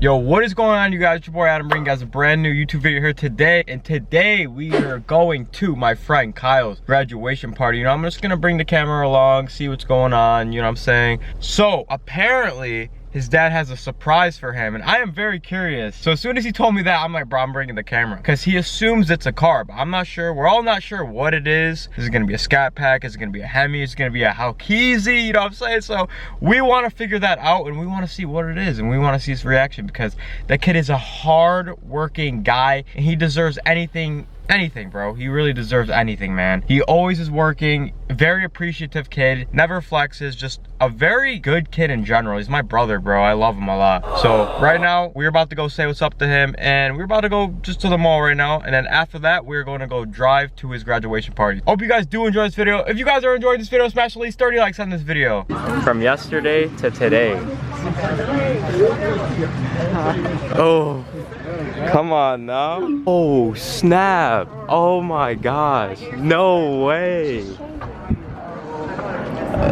Yo, what is going on, you guys? It's your boy Adam, bringing you guys a brand new YouTube video here today. And today we are going to my friend Kyle's graduation party. You know, I'm just gonna bring the camera along, see what's going on, you know what I'm saying? So apparently his dad has a surprise for him, and I am very curious. So as soon as he told me that, I'm like, bro, I'm bringing the camera. Because he assumes it's a car, but I'm not sure. We're all not sure what it is. Is it gonna be a Scat Pack? Is it gonna be a Hemi? Is it gonna be a GOOO? You know what I'm saying? So we wanna figure that out, and we wanna see what it is, and we wanna see his reaction, because that kid is a hard-working guy, and he deserves anything, bro. He really deserves anything, man. He always is working, very appreciative kid, never flexes, just a very good kid in general. He's my brother, bro. I love him a lot. So right now, we're about to go say what's up to him, and we're about to go just to the mall right now, and then after that, we're going to go drive to his graduation party. Hope you guys do enjoy this video. If you guys are enjoying this video, smash at least 30 likes on this video. From yesterday to today. Oh. Come on now. Oh, snap. Oh my gosh. No way.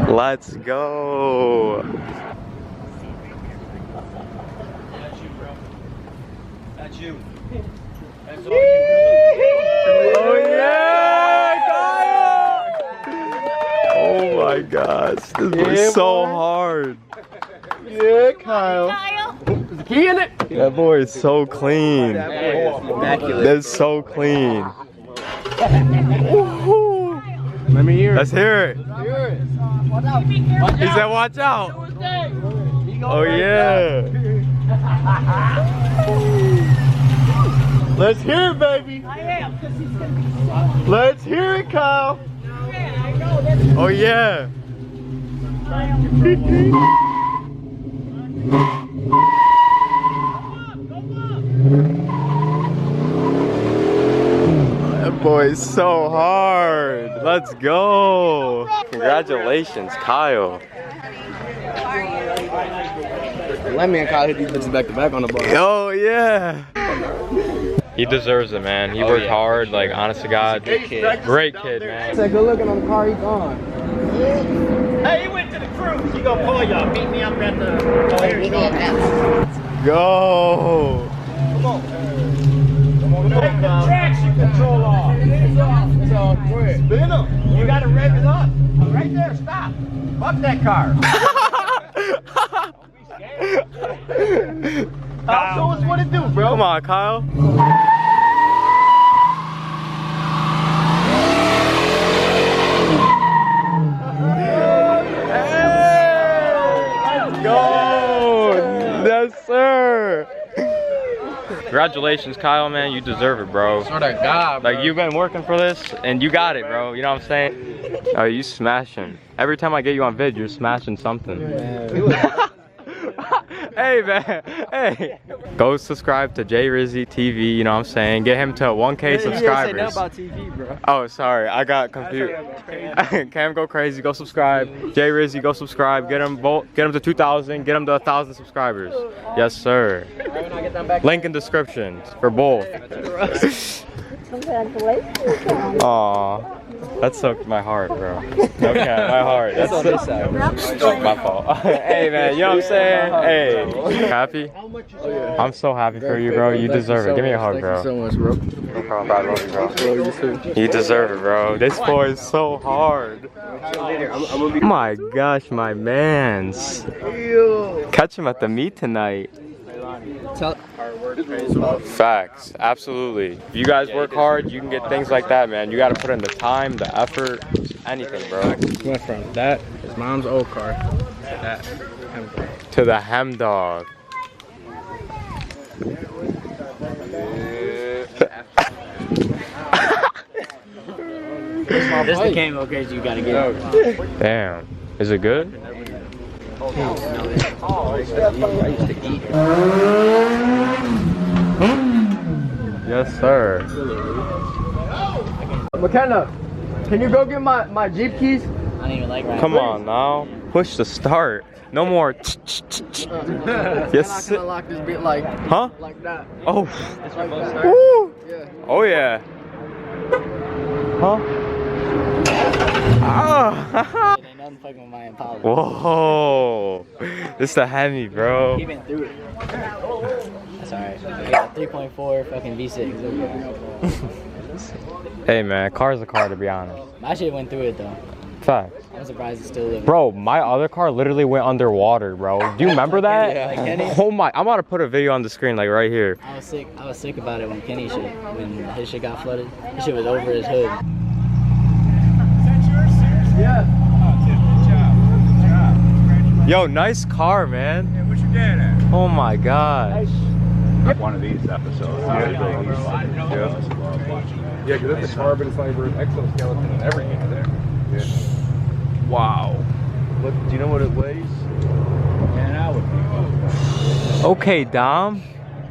Let's go. That's you. Oh yeah, Kyle. Oh my gosh. This was so hard. Yeah, Kyle. Is the key in it? That boy is so clean. That boy is immaculate. That's so clean. Let me hear it. Let's hear it. Let's hear it. He said, watch out. Oh, yeah. Let's hear it, baby. Let's hear it, Kyle. Oh, yeah. That boy is so hard. Let's go. Congratulations, Kyle. Let me and Kyle hit these bitches back to back on the ball. Oh yeah. He deserves it, man. He worked hard, like, honest to God. Great kid, man. Take a look on the car, he's gone. Hey, he went to the cruise. You gonna pull y'all. Meet me up at the Go. Come on. Take the traction control off. You gotta rev it up. Right there, stop. Fuck that car. Kyle, show us what it do, bro. Come on, Kyle. Go! Yes, sir! Congratulations, Kyle, man. You deserve it, bro. Swear to God, bro. Like, you've been working for this, and you got it, bro. You know what I'm saying? Oh, you smashing. Every time I get you on vid, you're smashing something. Hey, man. Hey. Go subscribe to GOOO TV, you know what I'm saying? Get him to 1K subscribers. You didn't say nothing about TV, bro. Oh, sorry. I got confused. CAMGOCRAZY, go subscribe. GOOO, go subscribe. Get him to 2,000. Get him to 1,000 subscribers. Yes, sir. Link in description for both. Congratulations. Aw. That sucked my heart, bro. Okay, my heart. That's on this side. My fault. Hey, man, you know what I'm saying? Hey, happy? I'm so happy for you, bro. You deserve it. Give me a hug, bro. Thank you so much, bro. No problem, I love you, bro. You deserve it, bro. This boy is so hard. Oh my gosh, my mans. Catch him at the meet tonight. Facts, absolutely. If you guys work hard, you can get things like that, man. You gotta put in the time, the effort, anything, bro. Went from that is mom's old car to the Hem Dog. This is the CAMGOCRAZY you gotta get. Damn, is it good? Yes, sir. McKenna, can you go get my Jeep keys? I don't even like riding. Come on now. Push the start. No more. Yes. I'm not gonna lock this bit like, Huh? like that. Oh. Like that. Woo. Yeah. Oh yeah. Huh? Ah. Nothing fucking with my Impala. Whoa. This is the Hemi, bro. He been through it. That's alright. We got 3.4 fucking V6. Hey man, car's a car to be honest. My shit went through it though. Fact. I'm surprised it's still living. Bro, my other car literally went underwater, bro. Do you remember that? Yeah, like Kenny. Oh my, I'm about to put a video on the screen, like right here. I was sick about it when when his shit got flooded. His shit was over his hood. Yo, nice car, man. Yeah, what's your dad at? Oh my god. One of these episodes. Yeah, because it's a carbon fiber exoskeleton and everything in there. Yeah. Wow. Look, do you know what it weighs? 10 hours. Okay, Dom.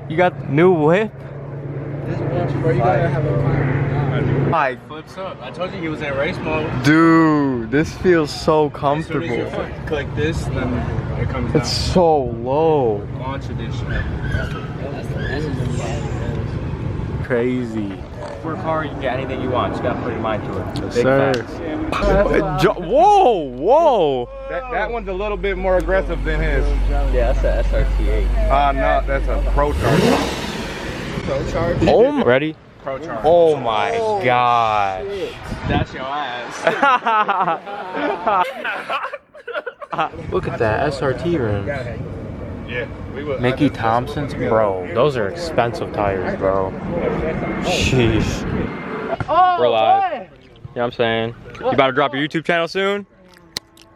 You got new whip? Bro, you gotta have a My flips up. I told you he was in race mode. dude, this feels so comfortable. As soon as your foot click this, then it comes down. It's so low. Launch edition. Crazy. For a car, you can get anything you want. You gotta put your mind to it. Big Sir. facts. Whoa, whoa. That one's a little bit more aggressive than his. Yeah, that's a SRT8. No, that's a Pro Charger. Pro Charger? Oh, ready? Pro Charger. Oh my god. That's your ass. Look at that SRT rim. Yeah, we would. Mickey Thompson's, bro. Those are expensive tires, bro. Sheesh. We're live. You know what I'm saying? You about to drop your YouTube channel soon?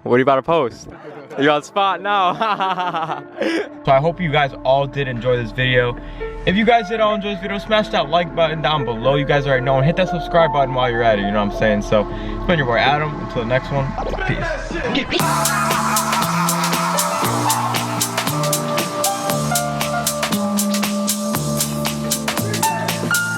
What are you about to post? You're on spot now. So I hope you guys all did enjoy this video. If you guys did all enjoy this video, smash that like button down below. You guys already know, and hit that subscribe button while you're at it. You know what I'm saying? So it's been your boy Adam. Until the next one, peace.